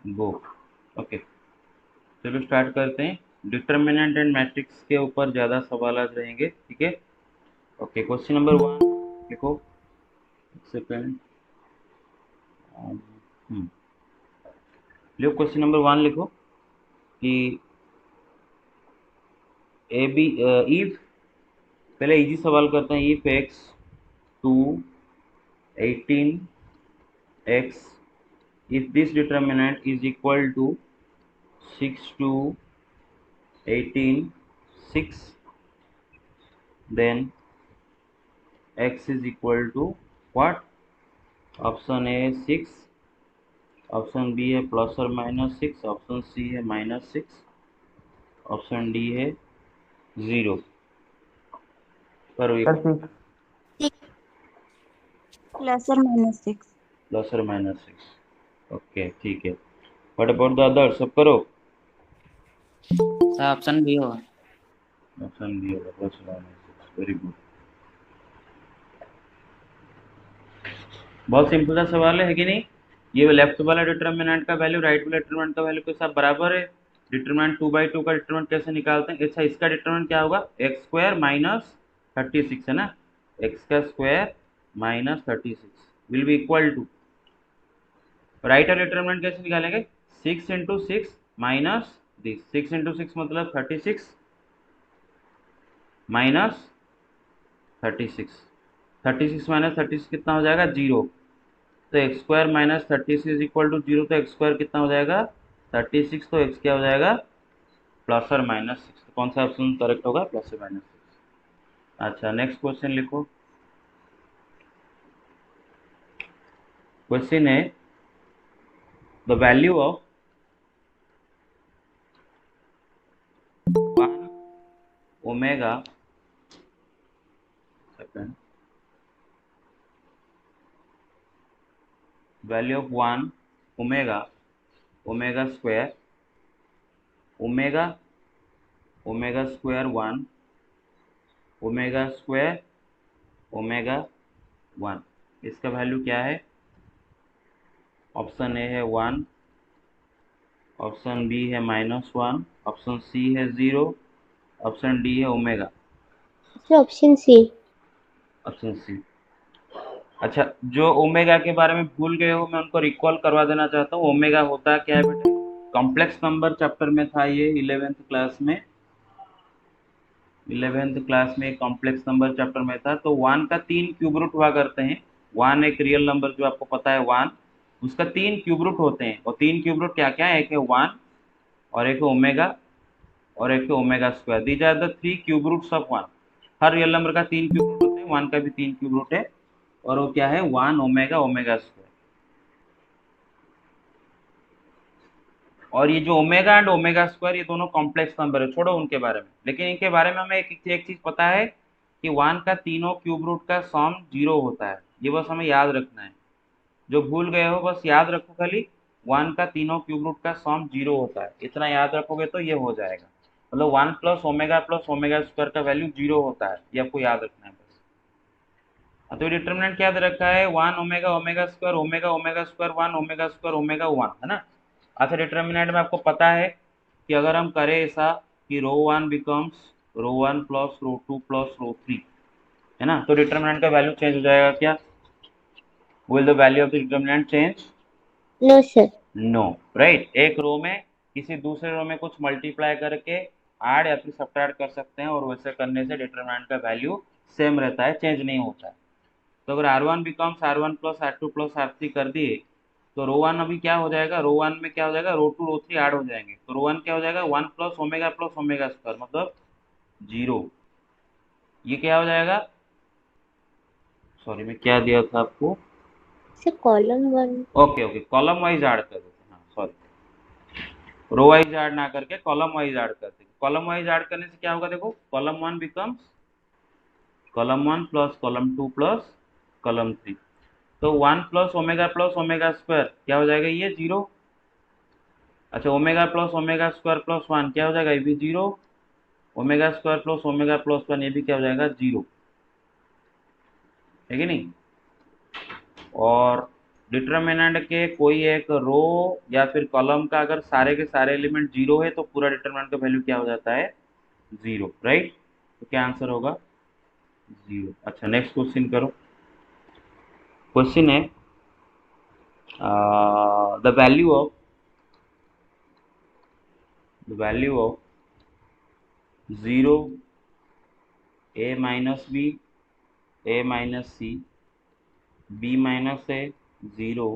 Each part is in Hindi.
गो। ओके, चलो स्टार्ट करते हैं। डिटर्मिनेंट एंड मैट्रिक्स के ऊपर ज़्यादा सवाल आज रहेंगे, ठीक है। ओके, क्वेश्चन नंबर 1 लिखो। सेकंड, लिखो क्वेश्चन नंबर 1 लिखो कि ए बी इफ, पहले इजी सवाल करते हैं। If X two 18 X, if this determinant is equal to 6 to 18 6, then x is equal to what? Option A है 6, ऑप्शन बी है प्लस और -6, ऑप्शन सी है -6, ऑप्शन डी है 0। करो ये, सर 6। प्लस और माइनस 6। प्लस और -6। ओके, ठीक है। व्हाट अबाउट द अदर, सब करो। सर ऑप्शन बी होगा। ऑप्शन बी होगा प्लस और -6, वेरी गुड। बहुत सिंपल सा सवाल है कि नहीं। ये लेफ्ट वाला डिटर्मिनेंट का वैल्यू राइट वाला डिटर्मिनेंट का वैल्यू के साथ बराबर है। डिटर्मिनेंट 2/2 का डिटर्मिनेंट कैसे निकालते हैं? अच्छा, इसका डिटर्मिनेंट क्या होगा? एक्स स्क्वायर माइनस 36 है ना। एक्स का square minus 36 will be equal to, right वाला डिटर्मिनेंट कैसे निकालेंगे? 6 × 6 माइनस दिस, 6 × 6 मतलब 36 माइनस 36, 36 माइनस 36 कितना हो जाएगा? 0। तो X square minus 36 is equal to 0, तो एक्स स्क्वायर कितना हो जाएगा? 36। तो एक्स क्या हो जाएगा? प्लस और -6। तो कौन सा ऑप्शन करेक्ट होगा? प्लस और -6। अच्छा, नेक्स्ट क्वेश्चन लिखो। क्वेश्चन है the value of 1 omega, second, value of 1 omega, omega square, omega, omega square 1, omega square, omega 1, इसका वैल्यू क्या है? ऑप्शन ए है 1, ऑप्शन बी है -1, ऑप्शन सी है 0, ऑप्शन डी है omega. Option C. Option C. अच्छा, जो ओमेगा के बारे में भूल गए हो मैं उनको रिकॉल करवा देना चाहता हूँ। ओमेगा होता क्या है बेटे? कॉम्प्लेक्स नंबर चैप्टर में था ये, 11th क्लास में। 11th क्लास में कॉम्प्लेक्स नंबर चैप्टर में था। तो 1 का 3 क्यूब रूट हुआ करते हैं। 1 एक रियल नंबर जो आपको पता है 1, उसका 3 क्यूब रूट होते हैं। और 3 क्यूब रूट क्या क्या है? एक है 1, और एक है ओमेगा, और एक है omega square. These are the 3 cube roots of 1। हर रियल नंबर का 3 क्यूब रूट होते हैं, 1 का भी 3 क्यूब रूट है। और वो क्या है? 1 ओमेगा, ओमेगा स्क्वायर। और ये जो ओमेगा एंड ओमेगा स्क्वायर, ये दोनों कॉम्प्लेक्स नंबर है, छोड़ो उनके बारे में। लेकिन इनके बारे में हमें एक चीज पता है कि 1 का तीनों क्यूब रूट का सम 0 होता है। ये बस हमें याद रखना है। जो भूल गए हो बस याद रखो खाली, 1 का तीनों क्यूब रूट का सम 0 होता है। इतना याद रखोगे तो ये हो जाएगा। मतलब 1 प्लस ओमेगा स्क्वायर का वैल्यू 0 होता है, ये आपको याद रखना है बस। हाँ, तो डिटरमिनेंट याद रखा है 1 omega, omega square, omega, omega square 1, omega square, omega 1, है ना। अच्छा, डिटरमिनेंट में आपको पता है कि अगर हम करें ऐसा कि ρ1 बिकम्स ρ1 प्लस ρ2 प्लस ρ3, है ना, तो डिटरमिनेंट का वैल्यू चेंज हो जाएगा क्या? Will the value of the determinant change? No sir. No, right. एक रो में किसी दूसरे रो में कुछ मल्टीप्लाई करके ऐड या फिर सब्ट्रैक्ट कर सकते हैं, और वैसे करने से डिटरमिनेंट का वैल्यू सेम रहता है, चेंज नहीं होता है। तो अगर R1 becomes R1 plus R2 plus R3 कर दिए, तो ρ1 अभी क्या हो जाएगा? ρ1 में क्या हो जाएगा? ρ2 ρ3 ऐड हो जाएंगे, तो ρ1 क्या हो जाएगा? 1 प्लस ओमेगा स्क्वायर मतलब 0। ये क्या हो जाएगा? सॉरी, मैं क्या दिया था आपको? Sir column 1। Okay okay, column wise add कर देते हैं। हाँ सॉरी, रो वाइज ऐड ना करके कॉलम वाइज ऐड करते हैं। कॉलम वाइज ऐड करने से क्या होगा? देखो, column 1 becomes column 1 plus column 2 plus column 3। तो 1 प्लस ओमेगा स्क्वायर क्या हो जाएगा? ये 0। अच्छा, ओमेगा स्क्वायर प्लस 1 क्या हो जाएगा? ये भी 0। ओमेगा स्क्वायर प्लस 1 ये भी क्या हो जाएगा? 0, है कि नहीं। और डिटर्मिनेंट के कोई एक रो या फिर कॉलम का अगर सारे के सारे एलिमेंट जीरो है तो पूरा डिटर्मिनेंट का वैल्यू क्या हो जाता है, जीरो, राइट। तो क्या आंसर होगा, जीरो। अच्छा नेक्स्ट क्वेश्चन करो। क्वेश्चन है the value of zero, A minus B, A minus C, B minus A, zero,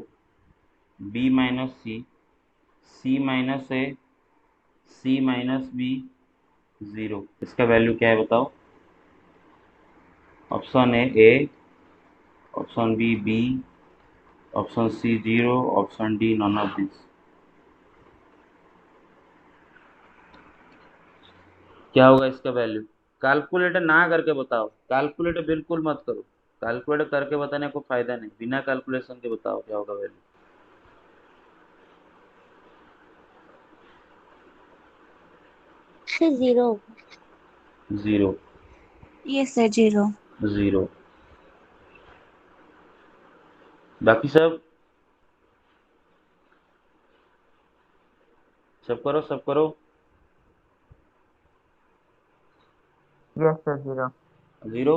B minus C, C minus A, C minus B, zero, इसका वैल्यू क्या है बताओ। Option A, option B B, option C zero, option D none of this. क्या होगा इसका वैल्यू, कैलकुलेटर ना करके बताओ, कैलकुलेटर बिल्कुल मत करो, कैलकुलेटर करके बताने को फायदा नहीं, बिना कैलकुलेशन के बताओ क्या होगा value. Sir zero. Zero, yes sir zero. Zero. बाकी सब, सब करो सब करो। Yes sir zero. Zero,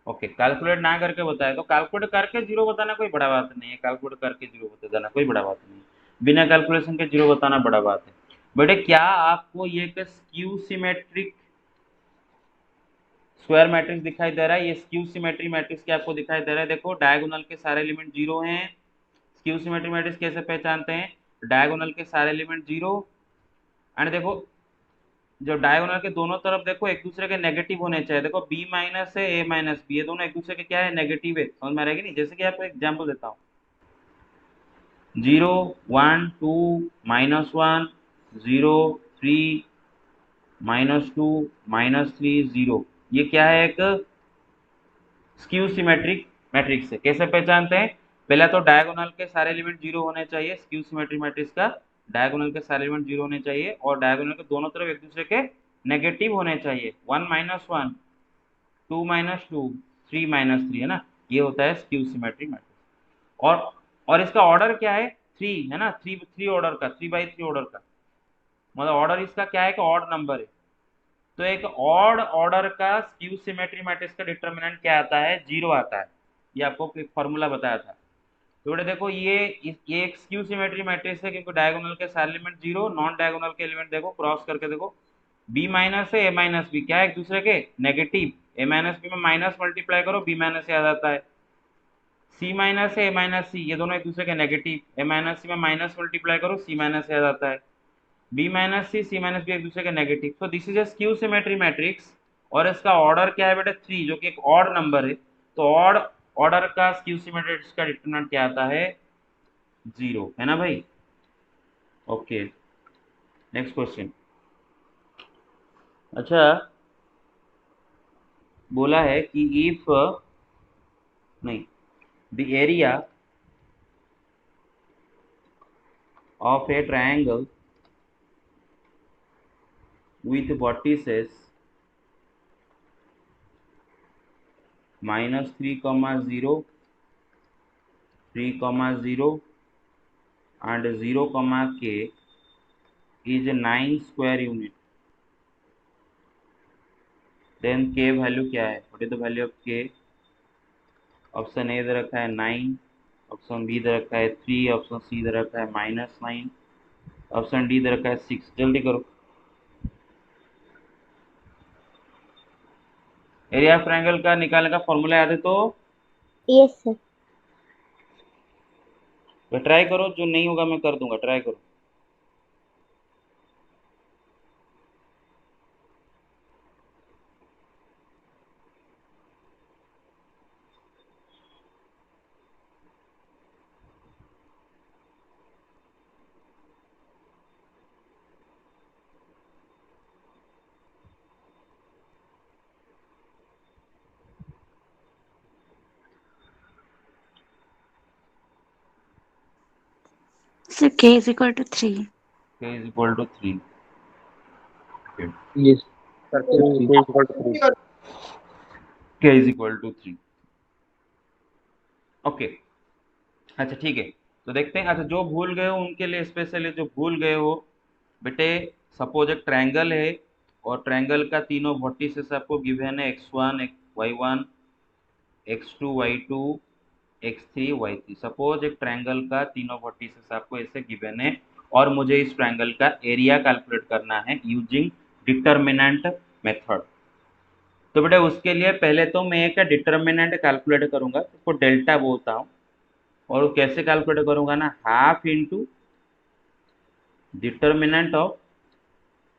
okay. Calculate ना करके बताए तो कैलकुलेट करके जीरो बताना कोई बड़ा बात नहीं है, कैलकुलेट करके जीरो बता देना कोई बड़ा बात नहीं है, बिना कैलकुलेशन के जीरो बताना बड़ा बात है। बेटे क्या आपको ये स्क्यू सिमेट्रिक स्क्वायर मैट्रिक्स दिखाई दे रहा है, ये स्क्यू सिमेट्री मैट्रिक्स क्या आपको दिखाई दे रहा है, देखो डायगोनल के सारे एलिमेंट जीरो हैं। स्क्यू सिमेट्री मैट्रिक्स कैसे पहचानते हैं, डायगोनल के सारे एलिमेंट जीरो, एंड देखो जो डायगोनल के दोनों तरफ देखो एक दूसरे के नेगेटिव होने चाहिए, देखो बी माइनस है, ए माइनस बी, ये दोनों एक दूसरे के क्या है, नेगेटिव है, समझ में आ रहेगी नहीं। जैसे कि आपको एग्जाम्पल देता हूँ, zero, one, two, minus one, zero, three, minus two, minus three, zero, ये क्या है, एक स्क्यू सिमेट्रिक मैट्रिक्स है। कैसे पहचानते हैं, पहला तो डायगोनल के सारे एलिमेंट जीरो होने चाहिए, स्क्यू सिमेट्रिक मैट्रिक्स का डायगोनल के सारे एलिमेंट जीरो होने चाहिए, और डायगोनल के दोनों तरफ एक दूसरे के नेगेटिव होने चाहिए, one minus one, two minus two, three minus three, है ना, ये होता है स्क्यू सिमेट्रिक मैट्रिक्स। और इसका ऑर्डर क्या है, थ्री है ना, थ्री थ्री ऑर्डर का, थ्री बाई थ्री ऑर्डर का, मतलब ऑर्डर इसका क्या है कि ऑड नंबर है। तो एक ऑड ऑर्डर का स्क्यू सिमेट्री मैट्रिक्स का डिटर्मिनेंट क्या आता है, जीरो आता है, ये आपको एक फॉर्मूला बताया था। तो बेटा देखो ये एक स्क्यू सिमेट्री मैट्रिक्स है क्योंकि डायगोनल के सारे एलिमेंट जीरो, नॉन डायगोनल के एलिमेंट देखो क्रॉस करके देखो, बी माइनस है, ए माइनस बी, क्या है एक दूसरे के नेगेटिव, ए माइनस बी में माइनस मल्टीप्लाई करो बी माइनस ए आ जाता है, सी माइनस है, ए माइनस सी, ये दोनों एक दूसरे के नेगेटिव, ए माइनस सी में माइनस मल्टीप्लाई करो सी माइनस ए आ जाता है, B minus C, C minus B एक दूसरे के नेगेटिव। तो this is a skew symmetry matrix, और इसका ऑर्डर क्या है बेटा, थ्री, जो कि एक ऑड नंबर है। तो ऑड ऑर्डर का स्क्यू सिमेट्री मैट्रिक्स का डिटरमिनेंट क्या आता है, जीरो, है ना भाई। Okay next question. अच्छा बोला है कि इफ, नहीं, the area of A triangle with vertices minus 3 comma 0, 3 comma 0 and 0 comma k is 9 square unit, then k value क्या है, what is the value of k। Option A दे रखा है 9, ऑप्शन बी दे रखा है 3, ऑप्शन सी दे रखा है -9, ऑप्शन डी दे रखा है 6, जल्दी करो। एरिया ऑफ ट्रायंगल का निकालने का फॉर्मूला याद है तो यस सर। ट्राई करो, जो नहीं होगा मैं कर दूंगा, ट्राई करो। Sir k is equal to 3। k is equal to 3, yes sir K equal to 3। k is equal to 3, okay. अच्छा ठीक है, तो देखते हैं। अच्छा, जो भूल गए हो उनके लिए स्पेशली, जो भूल गए हो बेटे, सपोज एक ट्रायंगल है और ट्रायंगल का तीनों वर्टिसेस आपको गिवन है, x1 y1 x2 y2 x3 y3। Suppose एक ट्रायंगल का तीनों वर्टिसेस आपको ऐसे गिवन है और मुझे इस ट्रायंगल का एरिया कैलकुलेट करना है यूजिंग डिटरमिनेंट मेथड। तो बेटा उसके लिए पहले तो मैं एक डिटरमिनेंट कैलकुलेट करूंगा, उसको डेल्टा बोलता हूँ। और वो कैसे कैलकुलेट करूंगा ना, half into determinant of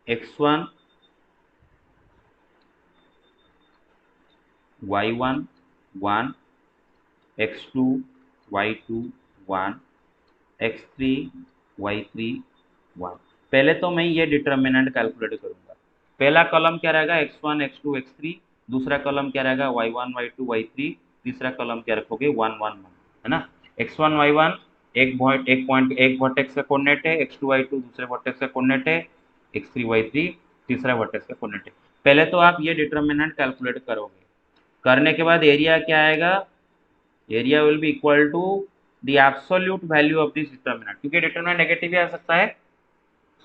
x1 y1 1 x2 y2 1 x3 y3 1। पहले तो मैं ये डिटरमिनेंट कैलकुलेट करूंगा। पहला कॉलम क्या रहेगा, x1 x2 x3। दूसरा कॉलम क्या रहेगा, y1 y2 y3। तीसरा कॉलम क्या रखोगे, 1 1 1, है ना। x1 y1 एक वर्टेक्स का कोऑर्डिनेट है, x2 y2 दूसरे वर्टेक्स का कोऑर्डिनेट है, x3 y3 तीसरा वर्टेक्स का कोऑर्डिनेट है। पहले तो आप ये डिटरमिनेंट कैलकुलेट करोगे। करने के बाद एरिया क्या आएगा, area will be equal to the absolute value of this determinant, क्योंकि डिटरमिनेंट नेगेटिव भी आ सकता है,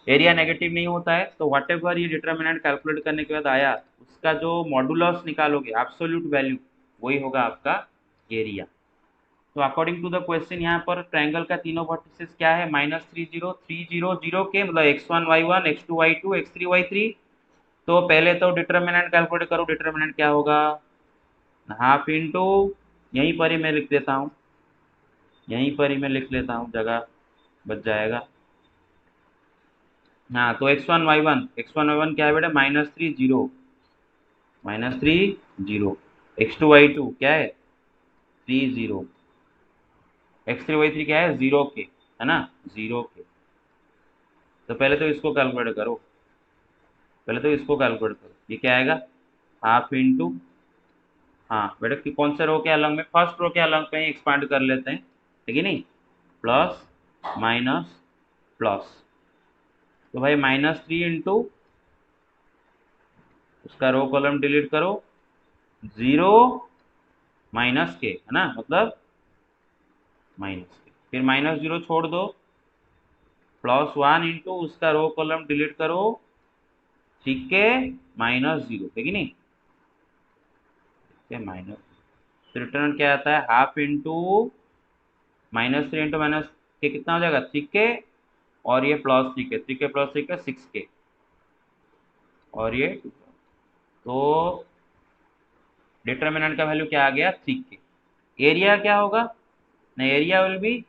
एरिया नेगेटिव नहीं होता है। तो वट एवर ये डिटरमिनेंट कैलकुलेट करने के बाद आया, उसका जो मॉडुलस निकालोगे एब्सोल्यूट वैल्यू, वही होगा आपका एरिया। तो अकॉर्डिंग टू द क्वेश्चन यहाँ पर ट्रायंगल का तीनों वर्टिसेस क्या है, -3 0 3 0 0 के, मतलब x1 y1 x2 y2 x3 y3। तो पहले तो डिटरमिनेंट कैलकुलेट करो, डिटरमिनेंट क्या होगा, हाफ इंटू, यहीं पर ही मैं लिख देता हूँ, यहीं पर ही मैं लिख लेता हूँ, जगह बच जाएगा। हाँ, तो x1 y1 क्या है बेटा, -3 0 x2 y2 क्या है 3 0, x3 y3 क्या है 0 के, है ना, 0 के। तो पहले तो इसको कैलकुलेट करो, पहले तो इसको कैलकुलेट करो, ये क्या आएगा, हाफ इंटू, हाँ बेटा कि कौन से रो के अलग में, फर्स्ट रो के अलग पे एक्सपांड कर लेते हैं, ठीक है नहीं, प्लस माइनस प्लस। तो भाई -3 इंटू, उसका रो कॉलम डिलीट करो, 0 माइनस के, है ना, मतलब माइनस के, फिर -0 छोड़ दो, +1 इंटू, उसका रो कॉलम डिलीट करो, ठीक है, -0, ठीक है नहीं, ठीक है माइनस। तो रिटर्न क्या आता है, हाफ इंटू -3 इंटू माइनस के कितना हो जाएगा, 3 के, और ये +3 के, 3 के प्लस 3 के 6 के, और ये तो डिटरमिनेंट का वैल्यू क्या आ गया, 3 के। एरिया क्या होगा ना, area will be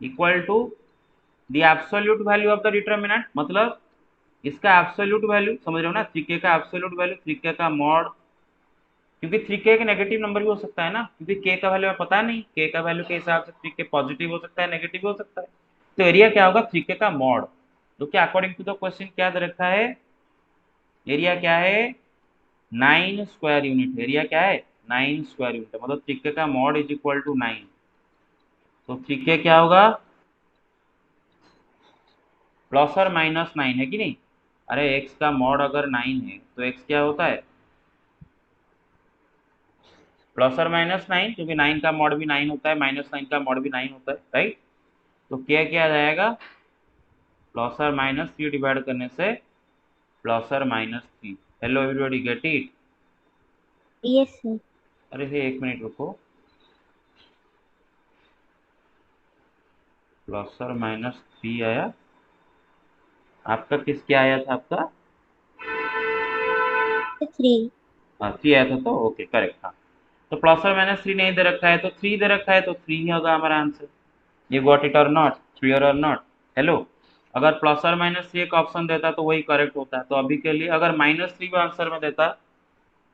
equal to the absolute value of the determinant, मतलब इसका एब्सोल्यूट वैल्यू, समझ रहे हो ना, 3k का एब्सोल्यूट वैल्यू, 3k का मॉड, क्योंकि 3k एक नेगेटिव नंबर भी हो सकता है ना, क्योंकि k का वैल्यू पता नहीं, k का वैल्यू के हिसाब से 3k पॉजिटिव हो सकता है, नेगेटिव हो सकता है। तो एरिया क्या होगा, 3k का मॉड, जो कि अकॉर्डिंग टू द क्वेश्चन क्या दे रखा है, एरिया क्या है 9 स्क्वायर यूनिट, एरिया क्या है 9 स्क्वायर यूनिट, मतलब 3k का मॉड इज इक्वल टू 9। तो 3k क्या होगा, प्लस और -9 है कि नहीं। अरे x का मॉड अगर 9 है तो x क्या होता है, प्लस और -9, क्योंकि 9 का मॉड भी 9 होता है, -9 का मॉड भी 9 होता है, राइट। तो क्या आ जाएगा, +-3 डिवाइड करने से +-3। Hello everybody, get it. Yes, sir. अरे ये 1 मिनट रुको, +-3 आया आपका, किस क्या आया था आपका, 3. हाँ 3 आया था, तो ओके करेक्ट, हाँ। तो +-3 नहीं दे रखा है, तो 3 दे रखा है, तो 3 ही होगा हमारा आंसर। ये गॉट इट और नॉट, क्लियर और नॉट, हेलो। अगर +-3 एक ऑप्शन देता तो वही करेक्ट होता, तो अभी के लिए अगर -3 भी आंसर में देता,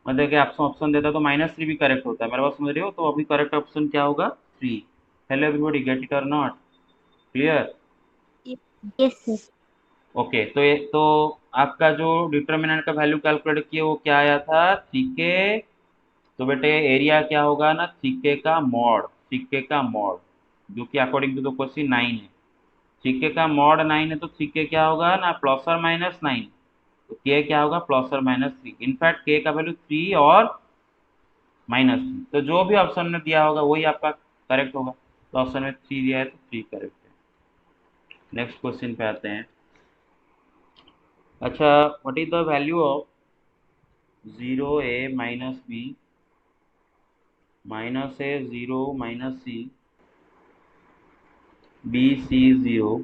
मतलब कि आपको ऑप्शन देता, तो -3 भी करेक्ट होता है, मेरे पास समझ रहे हो। तो अभी करेक्ट ऑप्शन क्या होगा, 3। हेलो एवरीबॉडी, गेट इट और not, clear. Yes, sir. Okay, तो ये तो आपका जो डिटरमिनेंट का वैल्यू कैलकुलेट किए वो क्या आया था, 3k। तो बेटे एरिया क्या होगा ना, 3k का मॉड, 3k का मॉड, जो कि अकॉर्डिंग टू द क्वेश्चन 9 है। 3k का मॉड 9 है, तो 3k क्या होगा ना, +-9। तो k क्या होगा, +-3। इनफैक्ट k का वैल्यू 3 और -3, तो जो भी ऑप्शन में दिया होगा वही आपका करेक्ट होगा। तो ऑप्शन में 3 दिया है तो 3 करेक्ट है। नेक्स्ट क्वेश्चन पे आते हैं। अच्छा, what is the value of 0a minus B minus A 0 minus C B C 0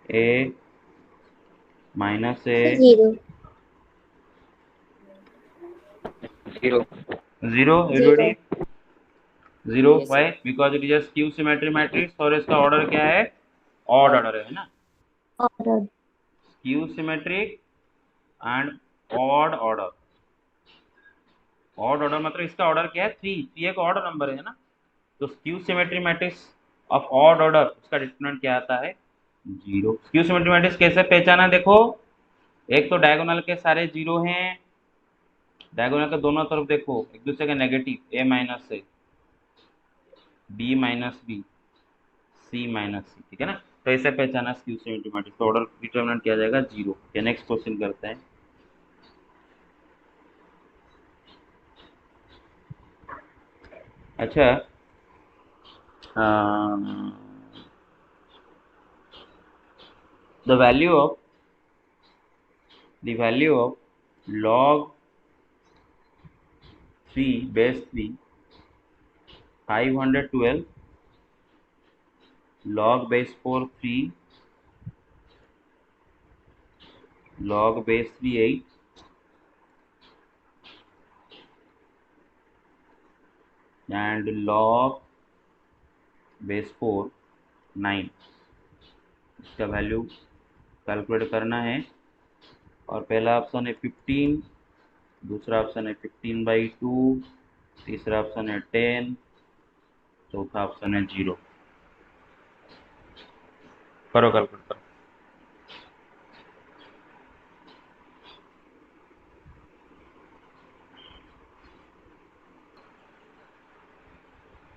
A minus A 0 0 0 0 everybody 0 yes why sir because it is a skew symmetry matrix और इसका ऑर्डर क्या है, ऑड odd ऑर्डर है ना। order skew symmetric and odd order. Odd order मतलब इसका ऑर्डर क्या है, 3 एक ऑड नंबर है ना। तो skew symmetry matrix of odd order उसका डिटरमिनेंट क्या आता है, 0। स्क्यू सिमेट्री मैट्रिक्स कैसे पहचाना, देखो एक तो डायगोनल के सारे 0 हैं, डायगोनल के दोनों तरफ देखो एक दूसरे के negative, A minus A B minus B C minus C, ठीक है ना। तो ऐसे पहचाना स्क्यू सिमेट्री मैट्रिक्स, तो ऑर्डर डिटरमिनेंट किया जाएगा 0। नेक्स्ट क्वेश्चन करते हैं। अच्छा, the value of log 3 base 3 512 log base 4 3 log base 3 8 and log base 4 9, इसका वैल्यू कैलकुलेट करना है। और पहला ऑप्शन है 15, दूसरा ऑप्शन है 15/2, तीसरा ऑप्शन है 10, चौथा ऑप्शन है 0। करो कैलकुलेट करो।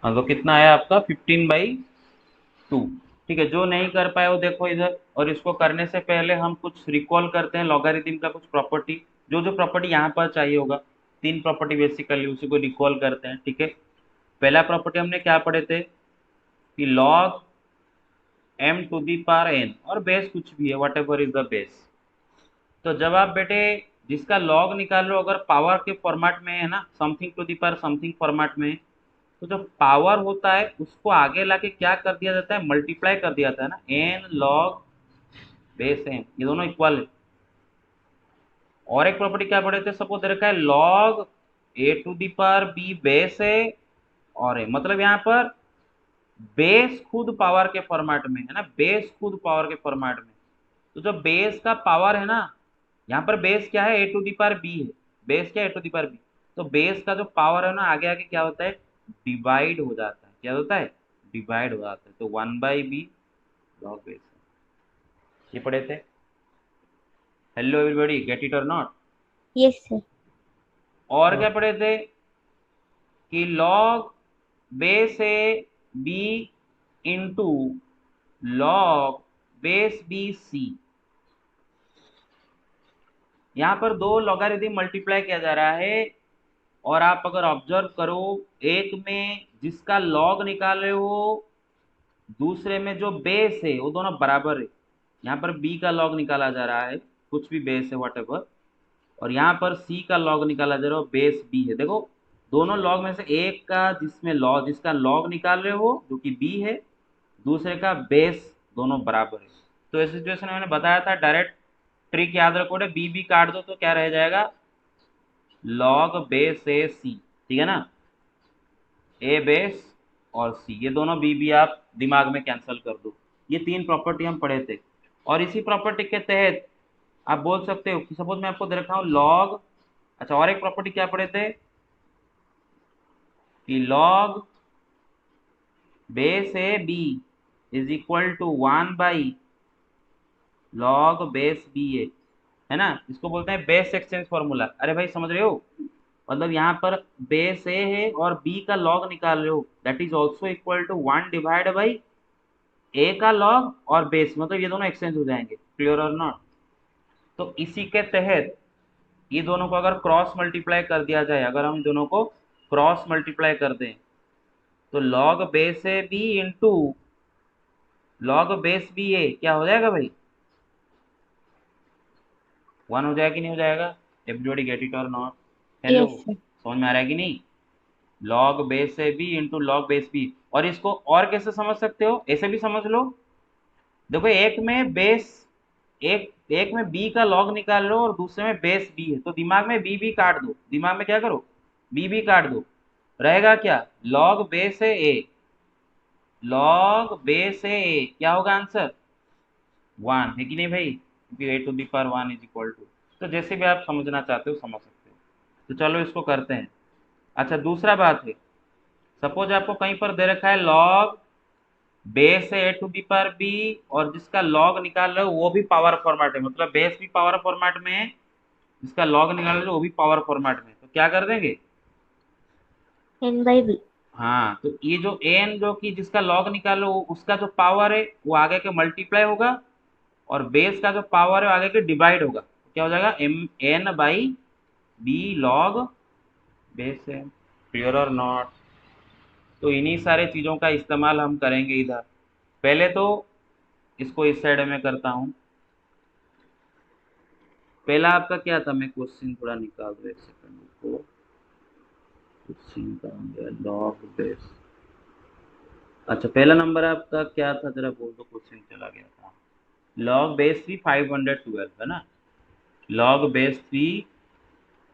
हाँ, तो कितना आया आपका 15/2। ठीक है, जो नहीं कर पाए वो देखो इधर। और इसको करने से पहले हम कुछ रिकॉल करते हैं लॉगरिथम का कुछ प्रॉपर्टी, जो जो प्रॉपर्टी यहाँ पर चाहिए होगा। 3 प्रॉपर्टी बेसिकली उसी को रिकॉल करते हैं, ठीक है। पहला प्रॉपर्टी हमने क्या पढ़े थे कि log m to the power n, और बेस कुछ भी है, whatever is the base. तो जब आप बेटे जिसका लॉग निकाल रहे हो अगर पावर के फॉर्मेट में है ना, something to the power something format में, तो जो पावर होता है उसको आगे लाके क्या कर दिया जाता है, मल्टीप्लाई कर दिया जाता है ना, एन लॉग बेस एन, ये दोनों इक्वल है। और एक प्रॉपर्टी क्या पढ़े थे, सपोज दे रखा है log A to the power B base है और ए, मतलब यहाँ पर बेस खुद पावर के फॉर्मेट में है ना, बेस खुद पावर के फॉर्मेट में। तो जो बेस का पावर है ना, यहाँ पर बेस क्या है, ए टू दी पावर बी है। बेस क्या है, ए टू दी पावर बी। तो बेस का जो पावर है ना आगे आगे क्या होता है, डिवाइड हो जाता है। क्या होता है, डिवाइड हो जाता है। तो 1/b लॉग बेस, ये पढ़े थे। हेलो एवरीबॉडी, गेट इट और नॉट। yes sir और क्या पढ़े थे कि log base A B into log base B C. यहाँ पर दो लॉगरिथम मल्टीप्लाई किया जा रहा है, और आप अगर ऑब्जर्व करो एक में जिसका लॉग निकाल रहे हो, दूसरे में जो बेस है वो दोनों बराबर है। यहाँ पर बी का लॉग निकाला जा रहा है, कुछ भी बेस है व्हाटएवर, और यहाँ पर सी का लॉग निकाला जा रहा है, बेस बी है। देखो दोनों लॉग में से एक का जिसका लॉग निकाल रहे हो जो कि बी है, दूसरे का बेस, दोनों बराबर है। तो इस सिचुएशन में मैंने बताया था डायरेक्ट ट्रिक याद रखो, बी बी काट दो तो क्या रह जाएगा, लॉग बेस ए सी, ठीक है ना। ए बेस और सी, ये दोनों बी बी आप दिमाग में कैंसिल कर दो। ये 3 प्रॉपर्टी हम पढ़े थे। और इसी प्रॉपर्टी के तहत आप बोल सकते हो कि सपोज मैं आपको दे रखा हूँ लॉग, अच्छा और एक प्रॉपर्टी क्या पढ़े थे कि log base A B is equal to 1/log base B A, है ना। इसको बोलते हैं बेस एक्सचेंज फॉर्मूला। अरे भाई समझ रहे हो, मतलब यहाँ पर बेस ए है और बी का लॉग निकाल रहे हो, that is also equal to 1/, A का लॉग और बेस, मतलब ये दोनों एक्सचेंज हो जाएंगे। क्लियर और नॉट। तो इसी के तहत ये दोनों को अगर क्रॉस मल्टीप्लाई कर दिया जाए, अगर हम इन दोनों को क्रॉस मल्टीप्लाई कर दें तो log base A B into log base B A क्या हो जाएगा भाई? 1 हो जाएगा कि नहीं हो जाएगा? एवरीबॉडी गेट इट और नॉट? Hello, Yes, sir. समझ में आ रहा है कि नहीं? Log base A B into log base B. और इसको और कैसे समझ सकते हो? ऐसे भी समझ लो। देखो एक में बेस एक एक में बी का लॉग निकाल लो और दूसरे में बेस बी है, तो दिमाग में बी बी काट दो। दिमाग में क्या करो? बी बी काट दो। रहेगा क्या? लॉग बेस है ए। लॉग बेस है ए, क्या होगा आंसर? 1 है कि नहीं भाई? क्योंकि A to the power 1 is equal to. तो जैसे भी आप समझना चाहते हो समझ सकते हो। तो चलो इसको करते हैं। अच्छा दूसरा बात है, सपोज आपको कहीं पर दे रखा है लॉग बेस है ए टू दी पावर बी और जिसका लॉग निकाल रहे हो वो भी पावर फॉर्मेट है, मतलब बेस भी पावर फॉर्मेट में है, जिसका लॉग निकाल रहे हो वो भी पावर फॉर्मेट में है, तो क्या कर देंगे? N by B. हाँ, तो ये जो एन जो कि जिसका लॉग निकालो उसका जो पावर है वो आगे के मल्टीप्लाई होगा और बेस का जो पावर है आगे के डिवाइड होगा, तो क्या हो जाएगा? M N by B log base है। क्लियर और नॉट? तो इन्हीं सारे चीज़ों का इस्तेमाल हम करेंगे इधर। पहले तो इसको इस साइड में करता हूँ। पहला आपका क्या था? मैं क्वेश्चन थोड़ा निकाल दो, एक सेकंड को। क्वेश्चन का लॉग बेस। अच्छा पहला नंबर आपका क्या था जरा बोल दो, क्वेश्चन चला गया था। लॉग बेस थ्री 512 है ना? Log base three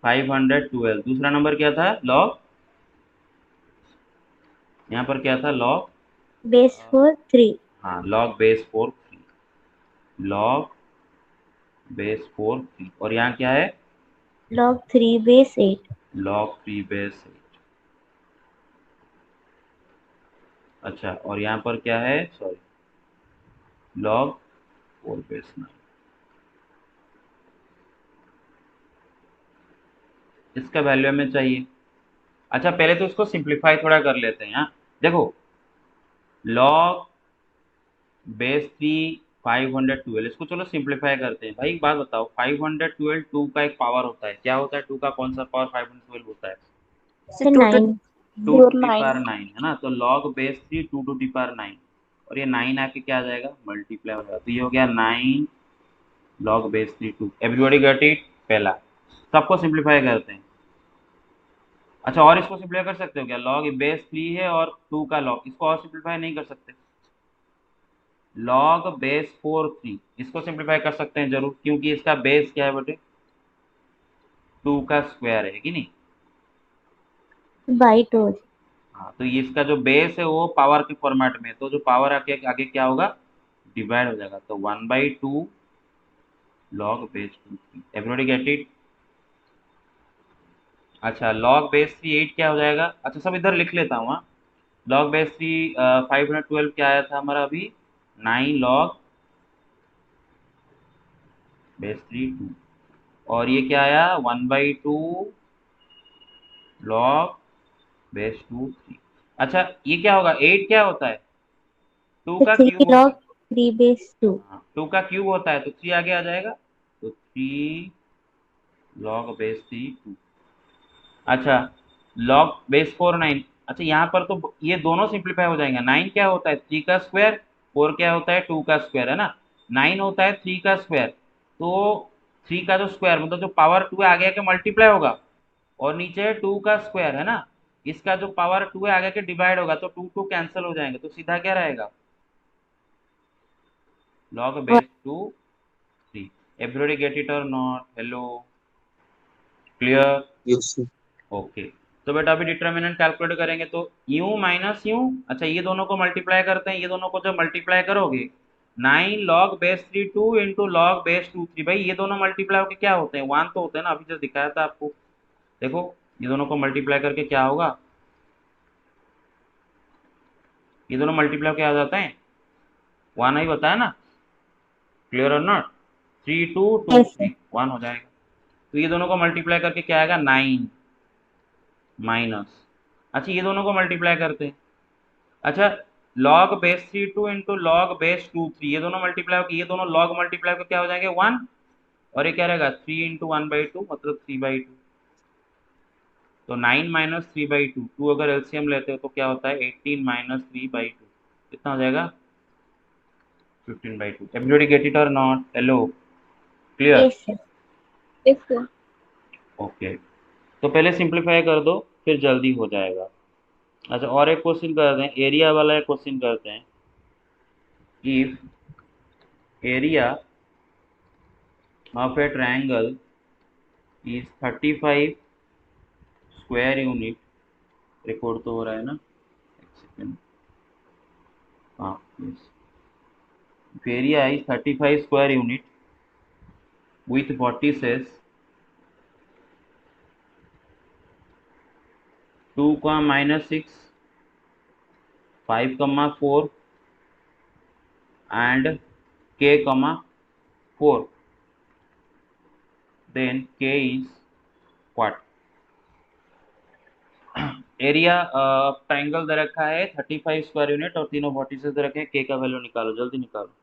512। दूसरा नंबर क्या था? लॉग, यहाँ पर क्या था? Log, Base for 3. हाँ log base four three. Log base four three और यहाँ क्या है? Log 3 base 8. Log three base eight. अच्छा और यहाँ पर क्या है? Sorry, log four base nine. इसका वैल्यू हमें चाहिए। अच्छा पहले तो इसको सिंप्लीफाई थोड़ा कर लेते हैं। यहाँ देखो, लॉग बेस थ्री 512, इसको चलो सिंप्लीफाई करते हैं। भाई एक बात बताओ, 512 टू का एक पावर होता है, क्या होता है? टू का कौन सा पावर 512 होता है? So 9. Two to the power 9 है ना? तो log base three two to the power 9 और ये 9 आके क्या आ जाएगा? मल्टीप्लाई हो जाएगा, तो ये हो गया 9 log base three two. Everybody got it? पहला सबको सिंप्लीफाई करते हैं। अच्छा और इसको सिंप्लीफाई कर सकते हो क्या? लॉग बेस थ्री है और टू का लॉग, इसको और सिंप्लीफाई नहीं कर सकते? लॉग बेस फोर थ्री, इसको सिंप्लीफाई कर सकते हैं जरूर, क्योंकि इसका बेस क्या है बेटे? टू का स्क्वायर है कि नहीं? By 2. हाँ, तो ये इसका जो बेस है वो पावर के फॉर्मेट में है, तो जो पावर आगे आगे क्या होगा? डिवाइड हो जाएगा, तो 1/2 log base two three. Everybody get it? अच्छा लॉग बेस थ्री 8 क्या हो जाएगा? अच्छा सब इधर लिख लेता हूँ। हाँ, लॉग बेस थ्री 512 क्या आया था हमारा अभी? 9 लॉग बेस थ्री टू। और ये क्या आया? 1/2 लॉग बेस टू थ्री। अच्छा ये क्या होगा? 8 क्या होता है? टू So का 3 क्यूब होता log है। 3 base 2. हाँ, टू का क्यूब होता है तो थ्री आगे आ जाएगा, तो three log base three two. अच्छा लॉग बेस फोर 9। अच्छा यहाँ पर तो ये दोनों सिंप्लीफाई हो जाएंगे। 9 क्या होता है? 3 का स्क्वायर। 4 क्या होता है? 2 का स्क्वायर है ना? 9 होता है 3 का स्क्वायर, तो 3 का जो स्क्वायर मतलब जो पावर 2 है आगे आके मल्टीप्लाई होगा और नीचे है 2 का स्क्वायर है ना? इसका जो पावर 2 है आगे के डिवाइड होगा, तो 2 2 कैंसिल हो जाएंगे, तो सीधा क्या रहेगा? Log base two three. Everybody get it और not? Hello, clear? Yes, sir. Okay. तो बेटा अभी डिटर्मिनेंट कैलकुलेट करेंगे तो u माइनस यू। अच्छा ये दोनों को मल्टीप्लाई करते हैं, ये दोनों को जब मल्टीप्लाई करोगे 9 log base three two into log base two three, भाई ये दोनों मल्टीप्लाई होकर क्या होते हैं? 1 तो होते हैं ना, अभी जो दिखाया था आपको। देखो ये दोनों को मल्टीप्लाई करके क्या होगा? ये दोनों मल्टीप्लाई क्या आ जाते हैं? 1 ही बताया ना? क्लियर और not? Three two two Yes, sir. Three 1 हो जाएगा। तो ये दोनों को मल्टीप्लाई करके क्या आएगा? 9 माइनस। अच्छा ये दोनों को मल्टीप्लाई करते हैं। अच्छा log base three two into log base two three, ये दोनों मल्टीप्लाई होकर ये दोनों लॉग मल्टीप्लाई होकर क्या हो जाएंगे? 1। और ये क्या रहेगा? 3 इंटू 1/2 मतलब 3/2। तो 9 माइनस 3/2, 2 अगर एलसीएम लेते हो तो क्या होता है 18 माइनस 3/2, कितना हो जाएगा 15/2। एवरीबॉडी गेट इट और not? Hello, clear? Yes, sir. Yes, sir. Okay, तो पहले सिंप्लीफाई कर दो, फिर जल्दी हो जाएगा। अच्छा, और एक क्वेश्चन करते हैं, एरिया वाला एक क्वेश्चन करते हैं। If area of A triangle is 35 square unit, record तो हो रहा है ना, एक सेकेंड, हाँ please. Area is 35 square unit with vertices 2, -6, 5, 4 and k, 4, then k is what? Area triangle दे रखा है 35 स्क्वायर यूनिट और तीनों वर्टिसेस दे रखे हैं, k का वैल्यू निकालो, जल्दी निकालो।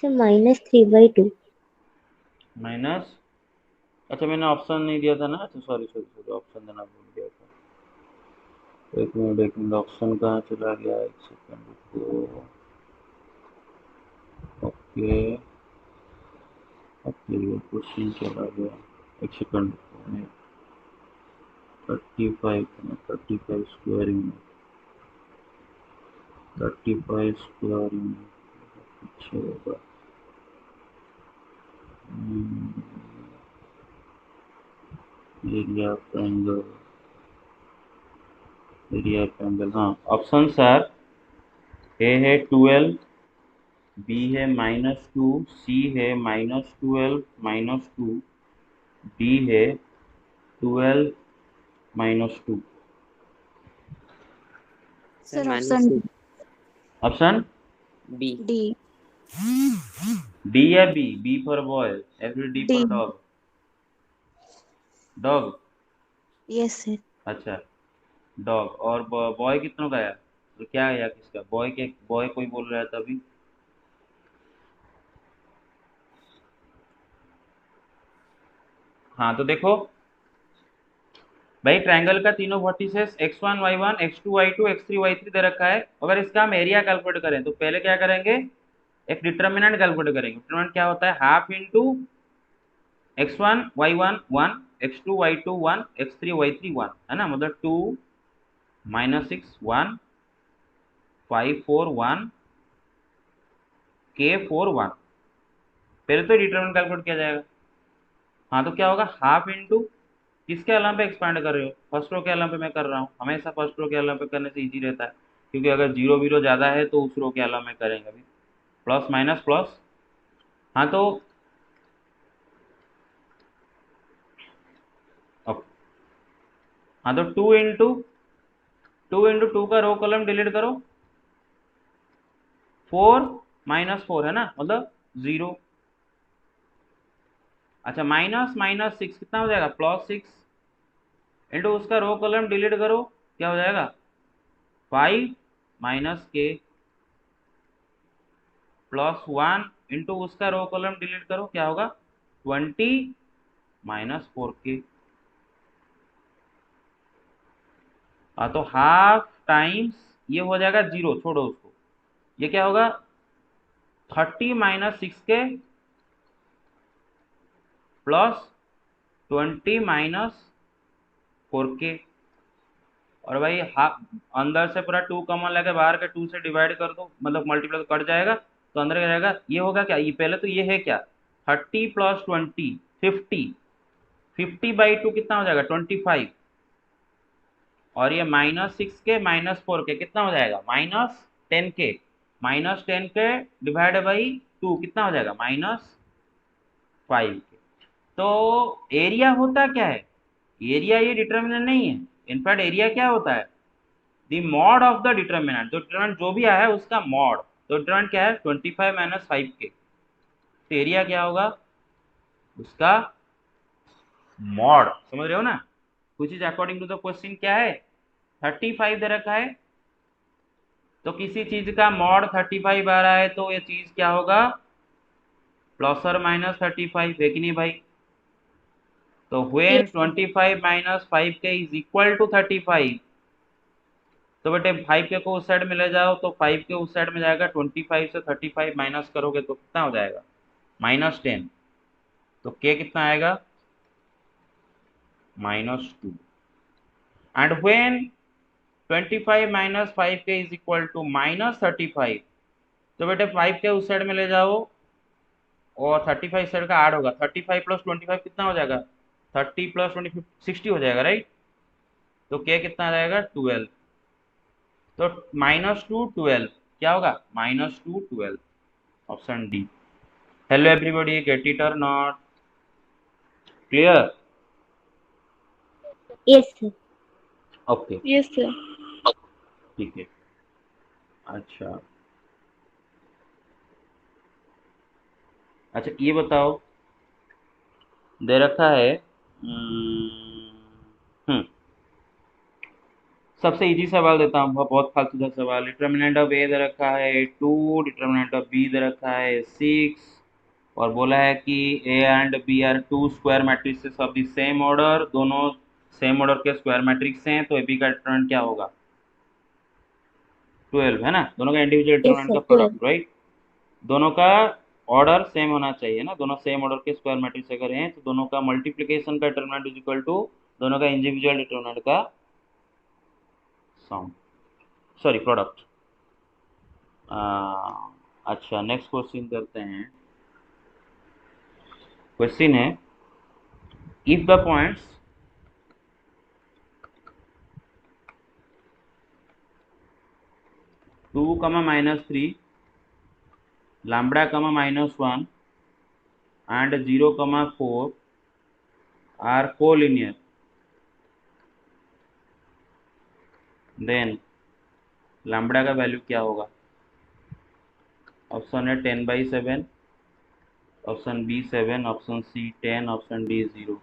So -3/2. माइनस, अच्छा मैंने ऑप्शन नहीं दिया था ना, अच्छा सॉरी सॉरी सॉरी, ऑप्शन देना भूल गया था। एक मिनट, ऑप्शन कहाँ चला गया, एक सेकंड रुको। ओके, ओके, क्वेश्चन चला गया, एक सेकंड रुको। 35 स्क्वायर यूनिट, 35 स्क्वायर यूनिट पीछे होगा। एरिया ट्रायंगल, एरिया ट्रायंगल, हाँ ऑप्शन सर, ए है 12, बी है -2, सी है -12 -2, डी है 12 -2। Sir, minus option option B. D. D या बी? B for boy, every D for D. Dog, dog. Yes, sir. अच्छा, डॉग और बॉय कितनों का है, तो क्या है यार, किसका बॉय के, बॉय कोई बोल रहा है तभी। हाँ तो देखो भाई, ट्रायंगल का तीनों vertices x1 y1 x2 y2 x3 y3 दे रखा है। अगर इसका हम एरिया कैलकुलेट करें तो पहले क्या करेंगे, एक डिटर्मिनेंट कैलकुलेट करेंगे। डिटर्मिनेंट क्या होता है, half into x1 y1 1, x2 y2 1, x3 y3 1, है ना, मतलब 2 -6 1, 5 4 1, k 4 1। पहले तो डिटर्मिनेंट कैलकुलेट किया जाएगा। हाँ तो क्या होगा, हाफ इंटू किसके अलाम पे एक्सपांड कर रहे हो, फर्स्ट रो के अलाम पे मैं कर रहा हूँ, हमेशा फर्स्ट रो के अलाम पे करने से इजी रहता है, क्योंकि अगर जीरो बीरो ज़्यादा है तो उस रो के अलाम में करेंगे अभी, प्लस माइनस प्लस। हाँ तो अब, हाँ तो 2 का रो कॉलम डिलीट करो, 4 -4 है ना, मतलब 0। अच्छा, -6 कितना हो जाएगा, +6 इंटू उसका रो कॉलम डिलीट करो, क्या हो जाएगा 5 -k +1 इंटू उसका रो कॉलम डिलीट करो, क्या होगा 20 -4k। हाँ तो हाफ टाइम्स ये हो जाएगा 0, छोड़ो उसको, ये क्या होगा 30 -6k 20 माइनस 4k, और भाई अंदर से पूरा 2 कॉमन लेके बाहर के 2 से डिवाइड कर दो, मतलब मल्टीप्लाई तो कट जाएगा, तो अंदर क्या रहेगा, ये होगा क्या, ये पहले तो ये है क्या 30 प्लस 20 50, 50/2 कितना हो जाएगा 25, और ये -6k -4k कितना हो जाएगा -10k, -10k डिवाइड बाई 2 कितना हो जाएगा -5k। तो एरिया होता क्या है, एरिया ये डिटर्मिनेंट नहीं है, इनफैक्ट एरिया क्या होता है, the mod of the determinant, जो डिटर्मिनेंट जो भी आया है उसका मॉड, तो डिटर्मिनेंट क्या है 25 - 5k, तो एरिया क्या होगा उसका मॉड, समझ रहे हो ना, कुछ is according to the question क्या है 35 दे रखा है, तो किसी चीज का मॉड 35 आ रहा है तो ये चीज क्या होगा ±35 है कि नहीं भाई, तो when Yes, sir. 25 - 5k is equal to 35, तो बेटे 5k को उस साइड में ले जाओ तो 5k उस साइड में जाएगा, 25 से 35 माइनस करोगे तो कितना हो जाएगा -10, तो k कितना आएगा -2, and when 25 - 5k is equal to -35, तो बेटे 5k उस साइड में ले जाओ और 35 साइड का ऐड होगा, 35 + 25 कितना हो जाएगा 30 + 25 60 हो जाएगा राइट, तो k कितना आ जाएगा 12, तो -2 12 क्या होगा -2 12, option D. Hello everybody, get it और not, clear, Yes, sir. Okay Yes, sir. ठीक है। अच्छा अच्छा ये बताओ, दे रखा है सबसे इजी सवाल देता हूँ, बहुत फालतू का सवाल, डिटर्मिनेंट ऑफ ए दे रखा है 2, डिटर्मिनेंट ऑफ बी दे रखा है 6, और बोला है कि A and B are two square matrix of the same order, दोनों सेम ऑर्डर के स्क्वायर मैट्रिक्स हैं, तो ए बी का डिटर्मिनेंट क्या होगा 12 है ना, दोनों का इंडिविजुअल Yes, डिटर्मिनेंट sir. का 12. प्रोडक्ट राइट, दोनों का ऑर्डर सेम होना चाहिए ना, दोनों सेम ऑर्डर के स्क्वायर मैट्रिक्स अगर हैं तो दोनों का मल्टीप्लिकेशन का डिटर्मिनेंट इज इक्वल टू दोनों का इंडिविजुअल डिटर्मिनेंट का सम, सॉरी प्रोडक्ट। अच्छा नेक्स्ट क्वेश्चन करते हैं, क्वेश्चन है if the points 2, -3, lambda, -1 and 0, 4 are collinear, then lambda का वैल्यू क्या होगा, ऑप्शन है 10/7, option B 7, option C 10, option D 0।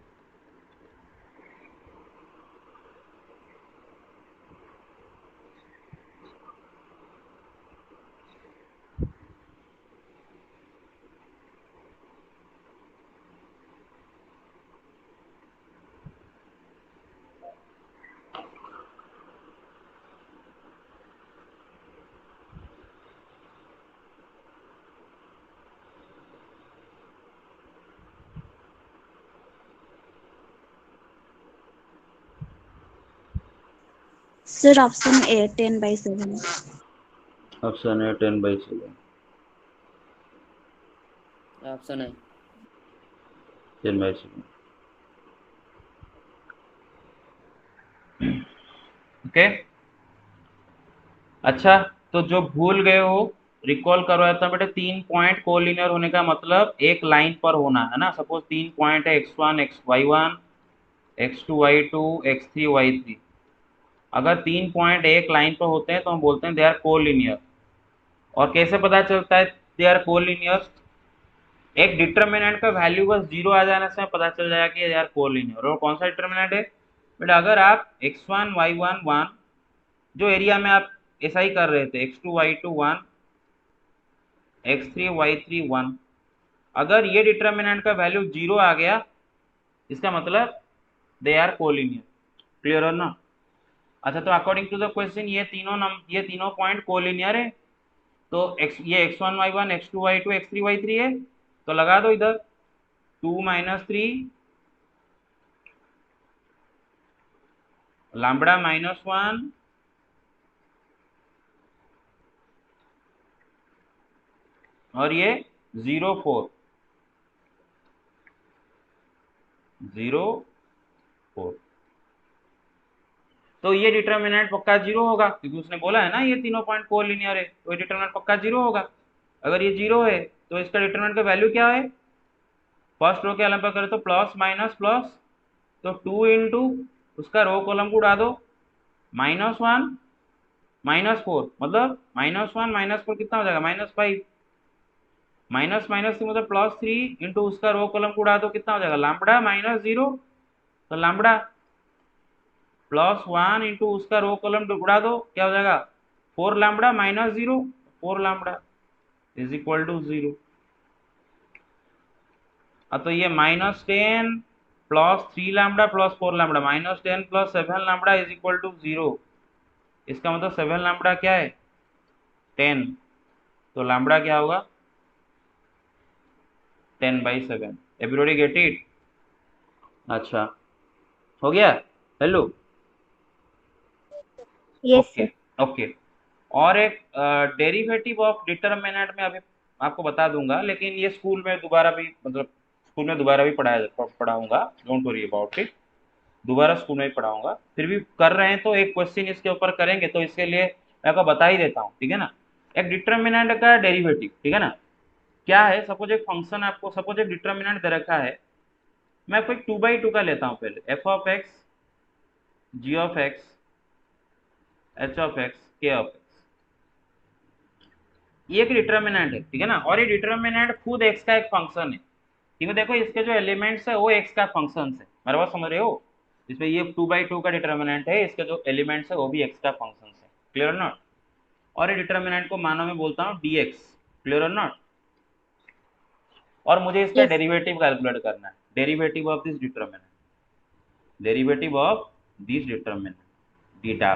Sir, option A, 10/7. Option है 10/7, ऑप्शन है 10/7, ओके। अच्छा तो जो भूल गए हो रिकॉल करवाया था बेटे, 3 पॉइंट कोलिनियर होने का मतलब एक लाइन पर होना है ना, सपोज 3 पॉइंट है x1 y1 x2 y2 x3 y3, अगर 3 पॉइंट एक लाइन पर होते हैं तो हम बोलते हैं दे आर कोलिनियर, और कैसे पता चलता है दे आर कोलिनियर, एक डिटर्मिनेंट का वैल्यू बस 0 आ जाने से पता चल जाएगा कि दे आर कोलिनियर, और कौन सा डिटर्मिनेंट है बेटा, अगर आप x1 y1 1 जो एरिया में आप ऐसा ही कर रहे थे x2 y2 1 x3 y3 1, अगर ये डिटर्मिनेंट का वैल्यू 0 आ गया इसका मतलब दे आर कोलिनियर, क्लियर है ना। अच्छा तो अकॉर्डिंग टू द क्वेश्चन ये तीनों पॉइंट कोलिनियर है, तो ये x1 y1 x2 y2 x3 y3 है, तो लगा दो इधर 2 - 3 लैम्बडा -1 और ये 0 4 तो ये डिटर्मिनेंट पक्का 0 होगा, क्योंकि उसने बोला है ना ये तीनों पॉइंट कोलिनियर है, तो ये डिटर्मिनेंट पक्का 0 होगा। अगर ये 0 है तो इसका डिटर्मिनेंट का वैल्यू क्या है, फर्स्ट रो के अलग पर करें तो प्लस माइनस प्लस, तो 2 इंटू उसका रो कॉलम को उड़ा दो, -1 -4, मतलब -1 -4 कितना हो जाएगा, -5, माइनस माइनस से मतलब +3 इंटू उसका रो कॉलम को उड़ा दो, कितना हो जाएगा, लैम्बडा -0, तो लैम्बडा +1 इंटू उसका रो कॉलम उड़ा दो, क्या हो जाएगा, 4 lambda -0, 4 lambda is equal to 0। तो ये -10 +3 lambda +4 lambda, -10 +7 lambda is equal to 0। इसका मतलब 7 लैम्बडा क्या है, 10, तो लैम्बडा क्या होगा, 10/7। Everybody get it? अच्छा, हो गया। Hello, Yes, okay sir. Okay. और एक डेरिवेटिव ऑफ डिटरमिनेंट में अभी आपको बता दूंगा, लेकिन ये स्कूल में दोबारा भी, मतलब स्कूल में दोबारा भी पढ़ाऊंगा, डोंट वरी अबाउट इट, दोबारा स्कूल में भी पढ़ाऊंगा। फिर भी कर रहे हैं तो एक क्वेश्चन इसके ऊपर करेंगे, तो इसके लिए मैं आपको बता ही देता हूँ, ठीक है ना। एक डिटरमिनेंट का डेरिवेटिव, ठीक है ना, क्या है, सपोज एक फंक्शन आपको, सपोज एक डिटरमिनेंट दे रखा है, मैं आपको एक 2/2 का लेता हूँ पहले, f(x), g(x), h(x), k(x), ये एक डिटरमिनेंट है, ठीक है ना, और ये डिटरमिनेंट खुद x का एक फंक्शन है, क्योंकि देखो इसके जो एलिमेंट्स है वो x का फंक्शन है, मेरे बात समझ रहे हो, इसमें ये 2/2 का डिटरमिनेंट है, इसके जो एलिमेंट्स है वो भी x का फंक्शन है, क्लियर नॉट। और ये डिटरमिनेंट को मानो मैं बोलता हूँ dx, क्लियर और नॉट। और मुझे इसका Yes. डेरिवेटिव कैलकुलेट करना है, derivative of this determinant, derivative of this determinant theta.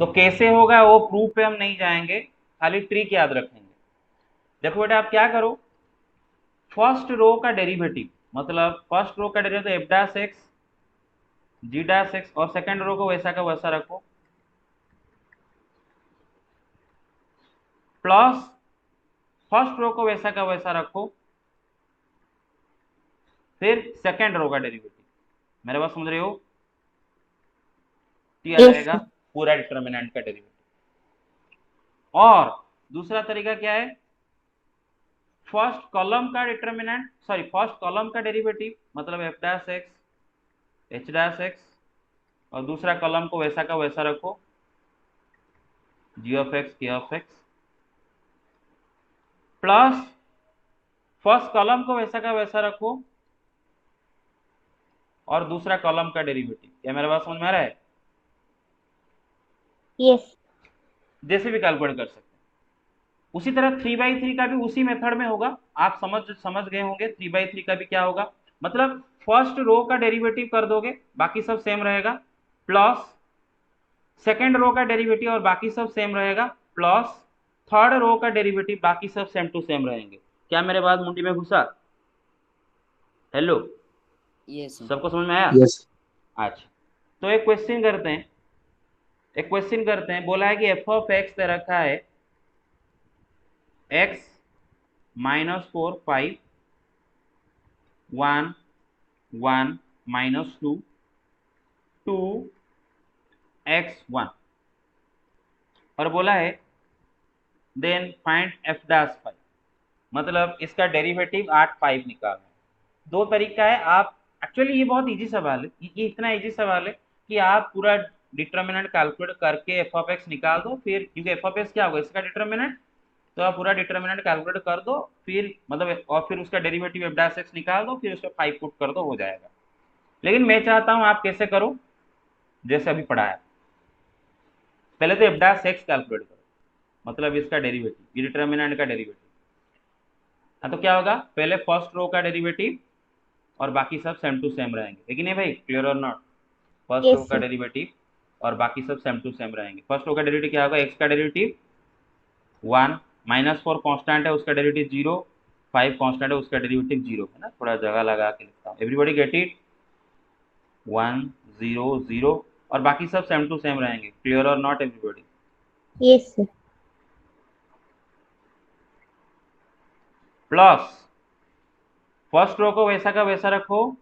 तो कैसे होगा वो प्रूफ पे हम नहीं जाएंगे, खाली ट्रिक याद रखेंगे। देखो बेटा, आप क्या करो, फर्स्ट रो का डेरिवेटिव, मतलब फर्स्ट रो का डेरिवेटिव f'(x), g'(x), और सेकंड रो को वैसा का वैसा रखो, प्लस फर्स्ट रो को वैसा का वैसा रखो, फिर सेकंड रो का डेरिवेटिव, मेरे बात समझ रहे हो, तो यह Yes, रहेगा sir. पूरा डिटरमिनेंट का डेरिवेटिव। और दूसरा तरीका क्या है, फर्स्ट कॉलम का डिटरमिनेंट, सॉरी फर्स्ट कॉलम का डेरिवेटिव, मतलब f'(x), h'(x), और दूसरा कॉलम को वैसा का वैसा रखो, g(x), k(x), plus first column को वैसा का वैसा रखो और दूसरा कॉलम का डेरिवेटिव। क्या मेरे बात समझ में आ रहा है? Yes. जैसे भी कैलकुलेट कर सकते हैं। उसी तरह 3/3 का भी उसी मेथड में होगा, आप समझ गए होंगे 3/3 का भी क्या होगा, मतलब फर्स्ट रो का डेरिवेटिव कर दोगे, बाकी सब सेम रहेगा, प्लस सेकेंड रो का डेरिवेटिव और बाकी सब सेम रहेगा, प्लस थर्ड रो का डेरिवेटिव, बाकी सब सेम टू सेम रहेंगे। क्या मेरे बात मुंडी में घुसा? Hello, yes sir. सबको समझ में आया? यस अच्छा, तो एक क्वेश्चन करते हैं, बोला है कि f(x) दे रखा है x -4 5 1 1 -2 2 x1, और बोला है देन फाइंड f'5, मतलब इसका डेरिवेटिव 8 निकालना है। दो तरीका है, आप एक्चुअली ये बहुत इजी सवाल है, ये इतना इजी सवाल है कि आप पूरा डिटरमिनेंट कैलकुलेट करके f(x) निकाल दो, फिर क्योंकि f(x) क्या होगा, इसका डिटरमिनेंट, तो आप पूरा डिटरमिनेंट कैलकुलेट कर दो, फिर मतलब और फिर उसका डेरिवेटिव f'(x) निकाल दो, फिर उसका 5 पुट कर दो, हो जाएगा। लेकिन मैं चाहता हूं आप कैसे करो, जैसे अभी पढ़ा है, पहले तो f'(x) कैलकुलेट करो, मतलब इसका डेरिवेटिव, ये डिटरमिनेंट का डेरिवेटिव। हाँ, तो क्या होगा, पहले फर्स्ट रो का डेरिवेटिव और बाकी सब सेम टू सेम रहेंगे, लेकिन ये भाई क्लियर और नॉट, फर्स्ट रो Yes, का sir. डेरिवेटिव और बाकी सब सेम टू सेम रहेंगे। फर्स्ट रो का डेरिवेटिव क्या होगा, x का डेरिवेटिव 1, -4 कांस्टेंट है उसका डेरिवेटिव 0, 5 कांस्टेंट है उसका डेरिवेटिव 0, है ना, थोड़ा जगह लगा के लिखता हूँ। Everybody get it? 1 0 0 और बाकी सब सेम टू सेम रहेंगे। क्लियर और not everybody? Yes, sir. Plus first row को वैसा का वैसा रखो,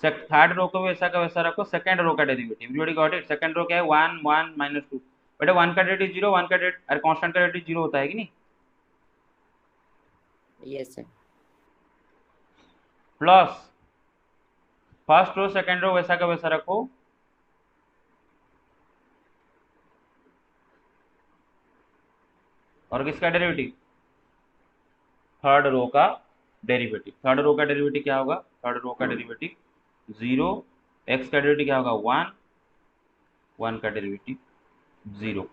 थर्ड रो को वैसा का वैसा रखो, सेकंड रो का derivative. Everybody got it? Second row क्या है? 1 1 -2। बेटा 1 का डेरिवेटिव 0, 1 का डेरिवेटिव अरे कांस्टेंट का डेरिवेटिव 0 होता है कि नहीं? Yes, sir. Plus first row second row वैसा का वैसा रखो, और किसका डेरिवेटिव? थर्ड रो का डेरिवेटिव। थर्ड रो का डेरिवेटिव क्या होगा? थर्ड रो का डेरिवेटिव 0, एक्स का डेरिवेटिव क्या होगा? 1, 1 का डेरिवेटिव 0।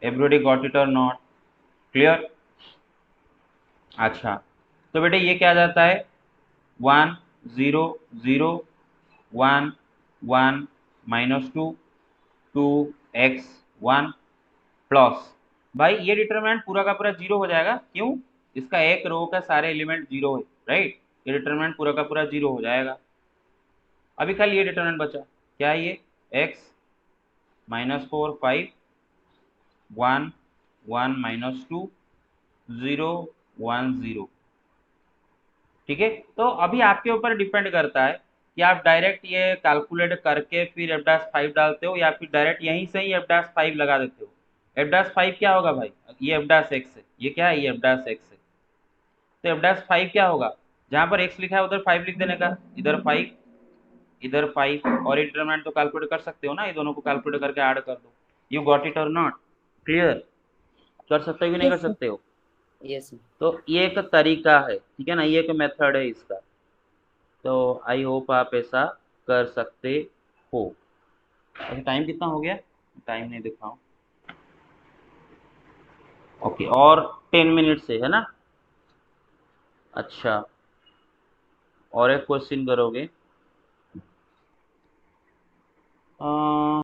एवरीबॉडी गॉट इट और नॉट? क्लियर? अच्छा, तो बेटे ये क्या आ जाता है? 1 0 0 1 1 -2 2 x 1 प्लस, भाई ये डिटरमिनेंट पूरा का पूरा 0 हो जाएगा। क्यों? इसका एक रो का सारे एलिमेंट 0 है, राइट? ये डिटरमिनेंट पूरा का पूरा 0 हो जाएगा। अभी खाली ये डिटरमिनेंट बचा, क्या है ये? x -4 5 1 1 -2 0 1 0। ठीक है, तो अभी आपके ऊपर डिपेंड करता है कि आप डायरेक्ट ये कैलकुलेट करके फिर f' 5 डालते हो या फिर डायरेक्ट यहीं से ही f' 5 लगा देते हो। f' 5 क्या होगा भाई? ये f' है, ये क्या है? ये f' है। तो f' 5 क्या होगा? जहां पर x लिखा है उधर 5 लिख देने का, इधर 5 इधर 5, और डिटरमिनेंट तो कैलकुलेट कर सकते हो ना, ये दोनों को कैलकुलेट करके ऐड कर दो। यू गॉट इट और नॉट? क्लियर? कर सकते हो कि नहीं कर Yes, sir. सकते हो? Yes, sir. तो ये एक तरीका है, ठीक है ना, ये एक मेथड है इसका। तो आई होप आप ऐसा कर सकते हो। अच्छा, टाइम कितना हो गया? टाइम नहीं दिखाऊं। ओके, और 10 मिनट से है ना? अच्छा, और एक क्वेश्चन करोगे?